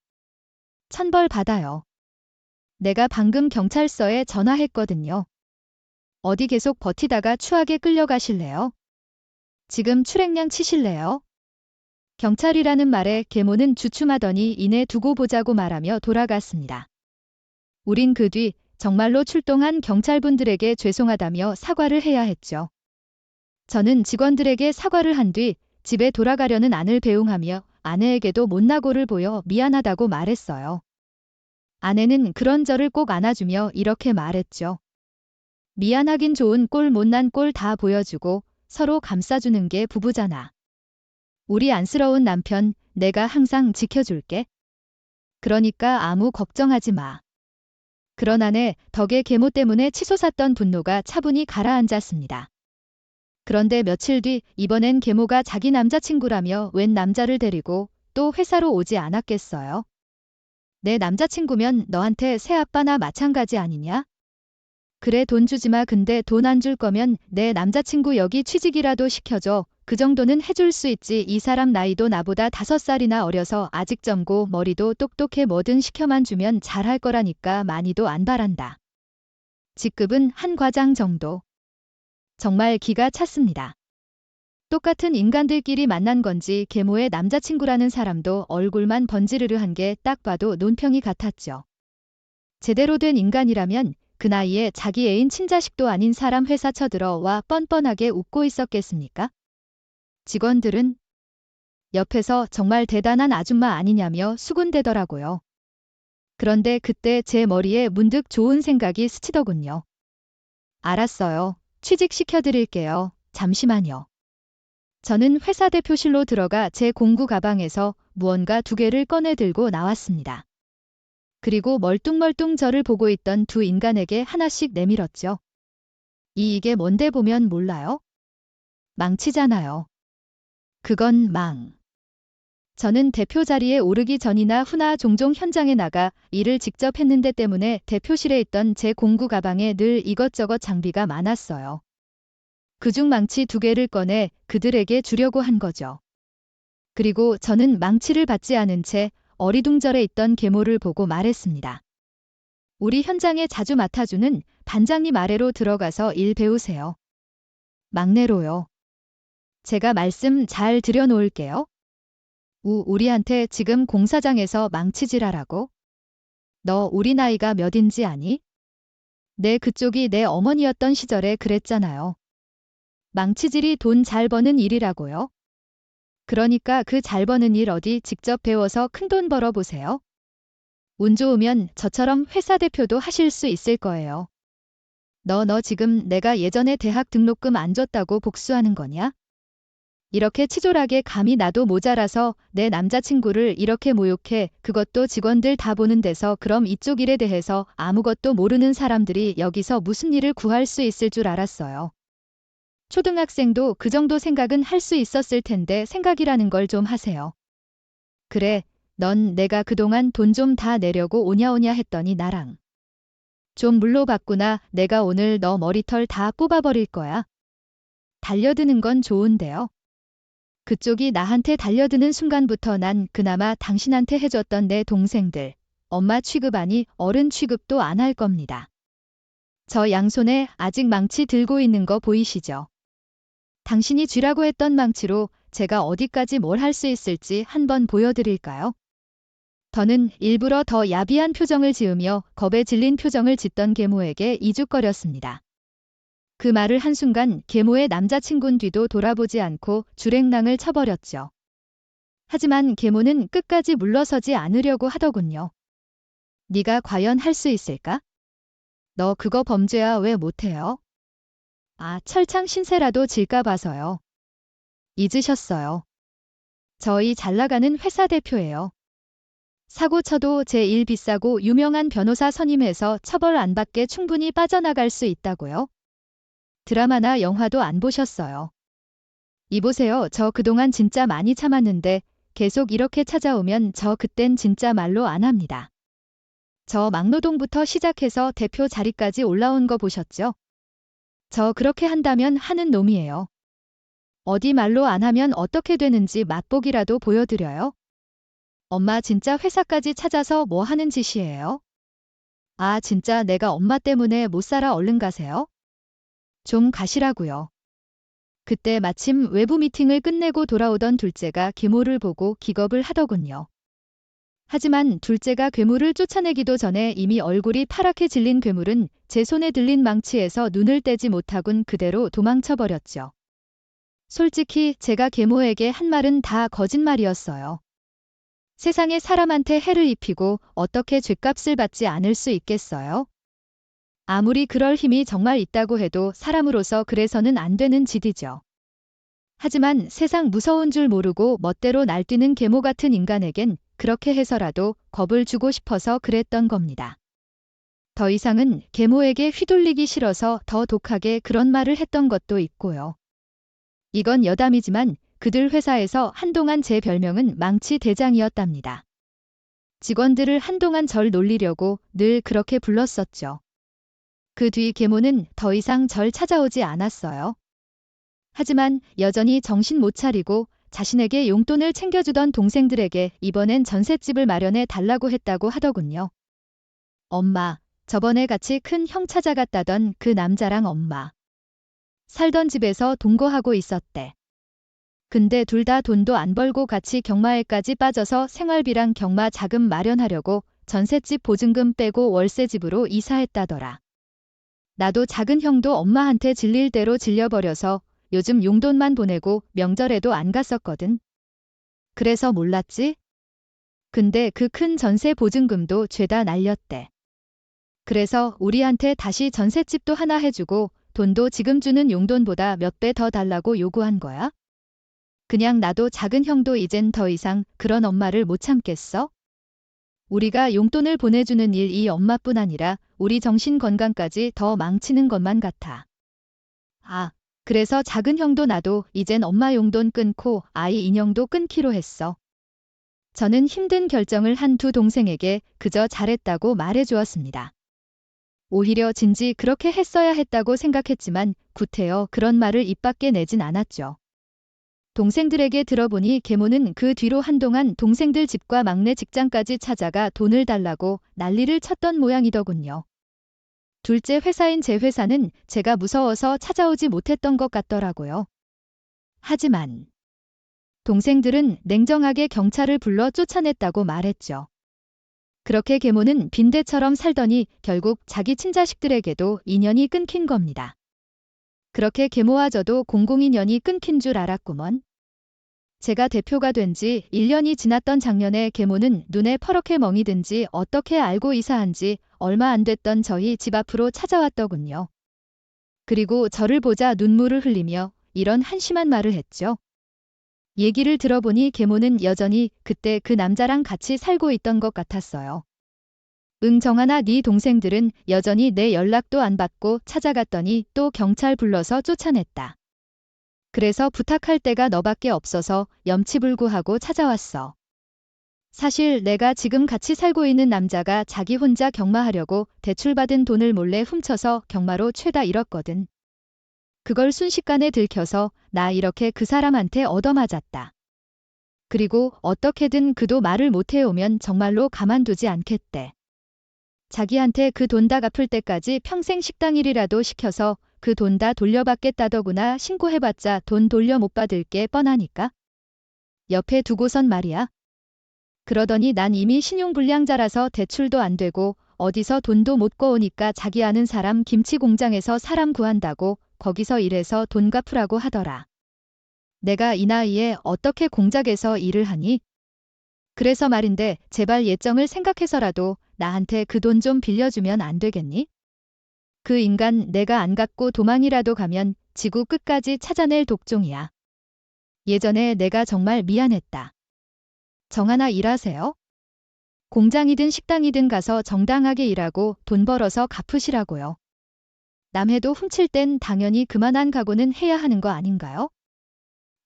천벌 받아요. 내가 방금 경찰서에 전화했거든요. 어디 계속 버티다가 추하게 끌려가실래요? 지금 출행량 치실래요? 경찰이라는 말에 계모는 주춤하더니 이내 두고 보자고 말하며 돌아갔습니다. 우린 그 뒤 정말로 출동한 경찰분들에게 죄송하다며 사과를 해야 했죠. 저는 직원들에게 사과를 한 뒤 집에 돌아가려는 안을 배웅하며 아내에게도 못나고를 보여 미안하다고 말했어요. 아내는 그런 저를 꼭 안아주며 이렇게 말했죠. 미안하긴 좋은 꼴 못난 꼴 다 보여주고 서로 감싸주는 게 부부잖아. 우리 안쓰러운 남편 내가 항상 지켜줄게. 그러니까 아무 걱정하지 마. 그런 아내 덕에 계모 때문에 치솟았던 분노가 차분히 가라앉았습니다. 그런데 며칠 뒤 이번엔 계모가 자기 남자친구라며 웬 남자를 데리고 또 회사로 오지 않았겠어요? 내 남자친구면 너한테 새아빠나 마찬가지 아니냐? 그래 돈 주지마. 근데 돈 안 줄 거면 내 남자친구 여기 취직이라도 시켜줘. 그 정도는 해줄 수 있지. 이 사람 나이도 나보다 5살이나 어려서 아직 젊고 머리도 똑똑해. 뭐든 시켜만 주면 잘할 거라니까 많이도 안 바란다. 직급은 한 과장 정도. 정말 기가 찼습니다. 똑같은 인간들끼리 만난 건지 계모의 남자친구라는 사람도 얼굴만 번지르르한 게 딱 봐도 논평이 같았죠. 제대로 된 인간이라면 그 나이에 자기 애인 친자식도 아닌 사람 회사 쳐들어와 뻔뻔하게 웃고 있었겠습니까? 직원들은 옆에서 정말 대단한 아줌마 아니냐며 수군대더라고요. 그런데 그때 제 머리에 문득 좋은 생각이 스치더군요. 알았어요. 취직시켜드릴게요. 잠시만요. 저는 회사 대표실로 들어가 제 공구 가방에서 무언가 2개를 꺼내 들고 나왔습니다. 그리고 멀뚱멀뚱 저를 보고 있던 두 인간에게 하나씩 내밀었죠. 이게 뭔데 보면 몰라요? 망치잖아요. 그건 망. 저는 대표 자리에 오르기 전이나 후나 종종 현장에 나가 일을 직접 했는데 때문에 대표실에 있던 제 공구 가방에 늘 이것저것 장비가 많았어요. 그중 망치 2개를 꺼내 그들에게 주려고 한 거죠. 그리고 저는 망치를 받지 않은 채 어리둥절해 있던 계모를 보고 말했습니다. 우리 현장에 자주 맡아주는 반장님 아래로 들어가서 일 배우세요. 막내로요. 제가 말씀 잘 들여놓을게요. 우리한테 지금 공사장에서 망치질하라고? 너 우리 나이가 몇인지 아니? 내 그쪽이 내 어머니였던 시절에 그랬잖아요. 망치질이 돈 잘 버는 일이라고요? 그러니까 그 잘 버는 일 어디 직접 배워서 큰돈 벌어보세요. 운 좋으면 저처럼 회사 대표도 하실 수 있을 거예요. 너 지금 내가 예전에 대학 등록금 안 줬다고 복수하는 거냐? 이렇게 치졸하게 감히 나도 모자라서 내 남자친구를 이렇게 모욕해, 그것도 직원들 다 보는 데서. 그럼 이쪽 일에 대해서 아무것도 모르는 사람들이 여기서 무슨 일을 구할 수 있을 줄 알았어요. 초등학생도 그 정도 생각은 할 수 있었을 텐데 생각이라는 걸 좀 하세요. 그래, 넌 내가 그동안 돈 좀 다 내려고 오냐오냐 했더니 나랑 좀 물러봤구나. 내가 오늘 너 머리털 다 뽑아버릴 거야. 달려드는 건 좋은데요. 그쪽이 나한테 달려드는 순간부터 난 그나마 당신한테 해줬던 내 동생들, 엄마 취급 아니 어른 취급도 안 할 겁니다. 저 양손에 아직 망치 들고 있는 거 보이시죠? 당신이 쥐라고 했던 망치로 제가 어디까지 뭘 할 수 있을지 한번 보여드릴까요? 더는 일부러 더 야비한 표정을 지으며 겁에 질린 표정을 짓던 계모에게 이죽거렸습니다. 그 말을 한순간 계모의 남자친구는 뒤도 돌아보지 않고 주랭랑을 쳐버렸죠. 하지만 계모는 끝까지 물러서지 않으려고 하더군요. 네가 과연 할 수 있을까? 너 그거 범죄야. 왜 못해요? 아, 철창 신세라도 질까 봐서요. 잊으셨어요. 저희 잘나가는 회사 대표예요. 사고 쳐도 제 일 비싸고 유명한 변호사 선임해서 처벌 안 받게 충분히 빠져나갈 수 있다고요? 드라마나 영화도 안 보셨어요. 이보세요. 저 그동안 진짜 많이 참았는데 계속 이렇게 찾아오면 저 그땐 진짜 말로 안 합니다. 저 막노동부터 시작해서 대표 자리까지 올라온 거 보셨죠? 저 그렇게 한다면 하는 놈이에요. 어디 말로 안 하면 어떻게 되는지 맛보기라도 보여드려요? 엄마 진짜 회사까지 찾아서 뭐 하는 짓이에요? 아, 진짜 내가 엄마 때문에 못 살아. 얼른 가세요. 좀 가시라고요. 그때 마침 외부 미팅을 끝내고 돌아오던 둘째가 계모를 보고 기겁을 하더군요. 하지만 둘째가 괴물을 쫓아내기도 전에 이미 얼굴이 파랗게 질린 괴물은 제 손에 들린 망치에서 눈을 떼지 못하곤 그대로 도망쳐버렸죠. 솔직히 제가 계모에게 한 말은 다 거짓말이었어요. 세상에 사람한테 해를 입히고 어떻게 죗값을 받지 않을 수 있겠어요? 아무리 그럴 힘이 정말 있다고 해도 사람으로서 그래서는 안 되는 짓이죠. 하지만 세상 무서운 줄 모르고 멋대로 날뛰는 계모 같은 인간에겐 그렇게 해서라도 겁을 주고 싶어서 그랬던 겁니다. 더 이상은 계모에게 휘둘리기 싫어서 더 독하게 그런 말을 했던 것도 있고요. 이건 여담이지만 그들 회사에서 한동안 제 별명은 망치 대장이었답니다. 직원들을 한동안 절 놀리려고 늘 그렇게 불렀었죠. 그 뒤 계모는 더 이상 절 찾아오지 않았어요. 하지만 여전히 정신 못 차리고 자신에게 용돈을 챙겨주던 동생들에게 이번엔 전셋집을 마련해 달라고 했다고 하더군요. 엄마, 저번에 같이 큰 형 찾아갔다던 그 남자랑 엄마. 살던 집에서 동거하고 있었대. 근데 둘 다 돈도 안 벌고 같이 경마에까지 빠져서 생활비랑 경마 자금 마련하려고 전셋집 보증금 빼고 월세집으로 이사했다더라. 나도 작은 형도 엄마한테 질릴 대로 질려버려서 요즘 용돈만 보내고 명절에도 안 갔었거든. 그래서 몰랐지? 근데 그 큰 전세 보증금도 죄다 날렸대. 그래서 우리한테 다시 전셋집도 하나 해주고 돈도 지금 주는 용돈보다 몇 배 더 달라고 요구한 거야? 그냥 나도 작은 형도 이젠 더 이상 그런 엄마를 못 참겠어? 우리가 용돈을 보내주는 일 이 엄마뿐 아니라 우리 정신 건강까지 더 망치는 것만 같아. 아, 그래서 작은 형도 나도 이젠 엄마 용돈 끊고 아이 인형도 끊기로 했어. 저는 힘든 결정을 한 두 동생에게 그저 잘했다고 말해주었습니다. 오히려 진지 그렇게 했어야 했다고 생각했지만 구태여 그런 말을 입 밖에 내진 않았죠. 동생들에게 들어보니 계모는 그 뒤로 한동안 동생들 집과 막내 직장까지 찾아가 돈을 달라고 난리를 쳤던 모양이더군요. 둘째 회사인 제 회사는 제가 무서워서 찾아오지 못했던 것 같더라고요. 하지만 동생들은 냉정하게 경찰을 불러 쫓아냈다고 말했죠. 그렇게 계모는 빈대처럼 살더니 결국 자기 친자식들에게도 인연이 끊긴 겁니다. 그렇게 계모와 저도 공공인연이 끊긴 줄 알았구먼. 제가 대표가 된 지 1년이 지났던 작년에 계모는 눈에 퍼렇게 멍이 든지 어떻게 알고 이사한 지 얼마 안 됐던 저희 집 앞으로 찾아왔더군요. 그리고 저를 보자 눈물을 흘리며 이런 한심한 말을 했죠. 얘기를 들어보니 계모는 여전히 그때 그 남자랑 같이 살고 있던 것 같았어요. 응, 정하나 네 동생들은 여전히 내 연락도 안 받고 찾아갔더니 또 경찰 불러서 쫓아냈다. 그래서 부탁할 데가 너밖에 없어서 염치불구하고 찾아왔어. 사실 내가 지금 같이 살고 있는 남자가 자기 혼자 경마하려고 대출받은 돈을 몰래 훔쳐서 경마로 죄다 잃었거든. 그걸 순식간에 들켜서 나 이렇게 그 사람한테 얻어맞았다. 그리고 어떻게든 그도 말을 못해오면 정말로 가만두지 않겠대. 자기한테 그 돈 다 갚을 때까지 평생 식당일이라도 시켜서 그 돈 다 돌려받겠다더구나. 신고해봤자 돈 돌려 못 받을 게 뻔하니까. 옆에 두고선 말이야. 그러더니 난 이미 신용불량자라서 대출도 안 되고 어디서 돈도 못 꿔오니까 자기 아는 사람 김치 공장에서 사람 구한다고 거기서 일해서 돈 갚으라고 하더라. 내가 이 나이에 어떻게 공작에서 일을 하니? 그래서 말인데 제발 예정을 생각해서라도 나한테 그 돈 좀 빌려주면 안 되겠니? 그 인간 내가 안 갚고 도망이라도 가면 지구 끝까지 찾아낼 독종이야. 예전에 내가 정말 미안했다. 정하나 일하세요? 공장이든 식당이든 가서 정당하게 일하고 돈 벌어서 갚으시라고요. 남해도 훔칠 땐 당연히 그만한 각오는 해야 하는 거 아닌가요?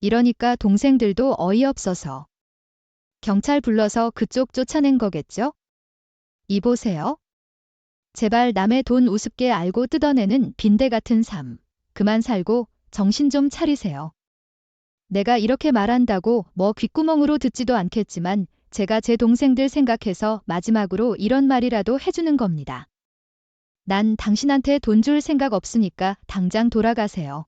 이러니까 동생들도 어이없어서 경찰 불러서 그쪽 쫓아낸 거겠죠? 이보세요. 제발 남의 돈 우습게 알고 뜯어내는 빈대 같은 삶. 그만 살고 정신 좀 차리세요. 내가 이렇게 말한다고 뭐 귓구멍으로 듣지도 않겠지만 제가 제 동생들 생각해서 마지막으로 이런 말이라도 해주는 겁니다. 난 당신한테 돈 줄 생각 없으니까 당장 돌아가세요.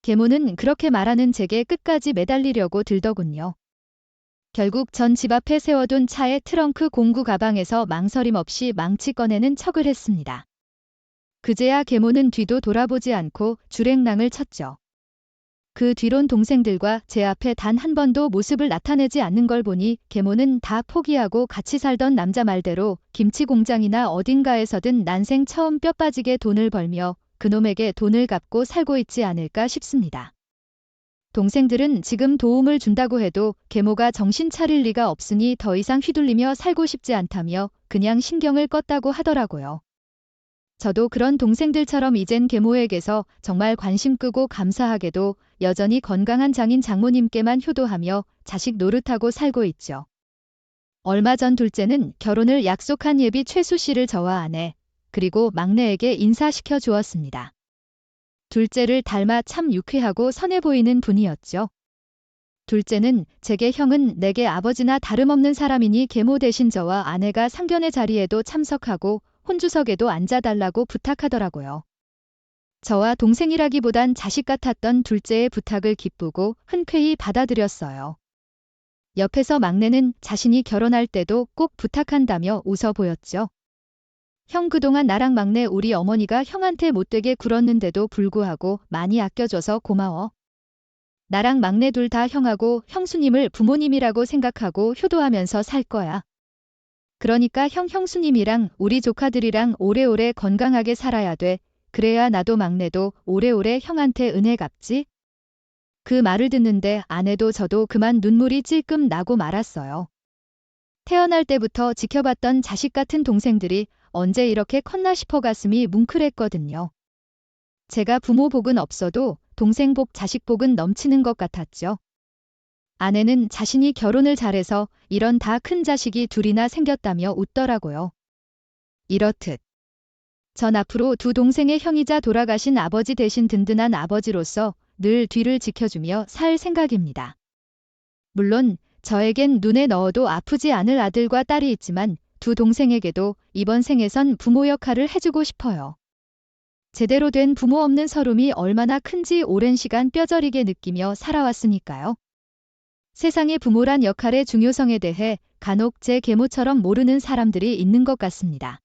계모는 그렇게 말하는 제게 끝까지 매달리려고 들더군요. 결국 전 집 앞에 세워둔 차의 트렁크 공구 가방에서 망설임 없이 망치 꺼내는 척을 했습니다. 그제야 계모는 뒤도 돌아보지 않고 줄행랑을 쳤죠. 그 뒤론 동생들과 제 앞에 단 한 번도 모습을 나타내지 않는 걸 보니 계모는 다 포기하고 같이 살던 남자 말대로 김치 공장이나 어딘가에서든 난생 처음 뼈 빠지게 돈을 벌며 그놈에게 돈을 갚고 살고 있지 않을까 싶습니다. 동생들은 지금 도움을 준다고 해도 계모가 정신 차릴 리가 없으니 더 이상 휘둘리며 살고 싶지 않다며 그냥 신경을 껐다고 하더라고요. 저도 그런 동생들처럼 이젠 계모에게서 정말 관심 끄고 감사하게도 여전히 건강한 장인 장모님께만 효도하며 자식 노릇하고 살고 있죠. 얼마 전 둘째는 결혼을 약속한 예비 최수 씨를 저와 아내, 그리고 막내에게 인사시켜 주었습니다. 둘째를 닮아 참 유쾌하고 선해 보이는 분이었죠. 둘째는 제게 형은 내게 아버지나 다름없는 사람이니 계모 대신 저와 아내가 상견례 자리에도 참석하고 혼주석에도 앉아달라고 부탁하더라고요. 저와 동생이라기보단 자식 같았던 둘째의 부탁을 기쁘고 흔쾌히 받아들였어요. 옆에서 막내는 자신이 결혼할 때도 꼭 부탁한다며 웃어 보였죠. 형 그동안 나랑 막내 우리 어머니가 형한테 못되게 굴었는데도 불구하고 많이 아껴줘서 고마워. 나랑 막내 둘 다 형하고 형수님을 부모님이라고 생각하고 효도하면서 살 거야. 그러니까 형수님이랑 우리 조카들이랑 오래오래 건강하게 살아야 돼. 그래야 나도 막내도 오래오래 형한테 은혜 갚지. 그 말을 듣는데 아내도 저도 그만 눈물이 찔끔 나고 말았어요. 태어날 때부터 지켜봤던 자식 같은 동생들이 언제 이렇게 컸나 싶어 가슴이 뭉클했거든요. 제가 부모 복은 없어도 동생 복, 자식 복은 넘치는 것 같았죠. 아내는 자신이 결혼을 잘해서 이런 다 큰 자식이 둘이나 생겼다며 웃더라고요. 이렇듯 전 앞으로 두 동생의 형이자 돌아가신 아버지 대신 든든한 아버지로서 늘 뒤를 지켜주며 살 생각입니다. 물론 저에겐 눈에 넣어도 아프지 않을 아들과 딸이 있지만 두 동생에게도 이번 생에선 부모 역할을 해주고 싶어요. 제대로 된 부모 없는 서름이 얼마나 큰지 오랜 시간 뼈저리게 느끼며 살아왔으니까요. 세상의 부모란 역할의 중요성에 대해 간혹 제 계모처럼 모르는 사람들이 있는 것 같습니다.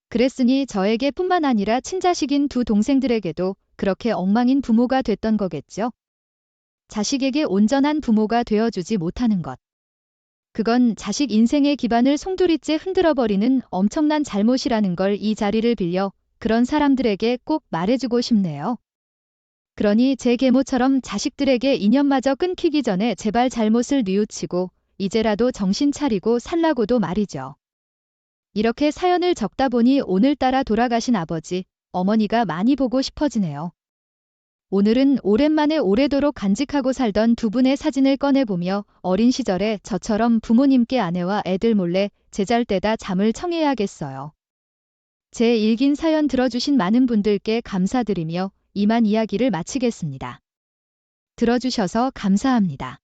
그랬으니 저에게 뿐만 아니라 친자식인 두 동생들에게도 그렇게 엉망인 부모가 됐던 거겠죠. 자식에게 온전한 부모가 되어주지 못하는 것. 그건 자식 인생의 기반을 송두리째 흔들어버리는 엄청난 잘못이라는 걸 이 자리를 빌려 그런 사람들에게 꼭 말해주고 싶네요. 그러니 제 계모처럼 자식들에게 인연마저 끊기기 전에 제발 잘못을 뉘우치고 이제라도 정신 차리고 살라고도 말이죠. 이렇게 사연을 적다 보니 오늘따라 돌아가신 아버지, 어머니가 많이 보고 싶어지네요. 오늘은 오랜만에 오래도록 간직하고 살던 두 분의 사진을 꺼내보며 어린 시절에 저처럼 부모님께 아내와 애들 몰래 제잘때다 잠을 청해야겠어요. 제 읽인 사연 들어주신 많은 분들께 감사드리며 이만 이야기를 마치겠습니다. 들어주셔서 감사합니다.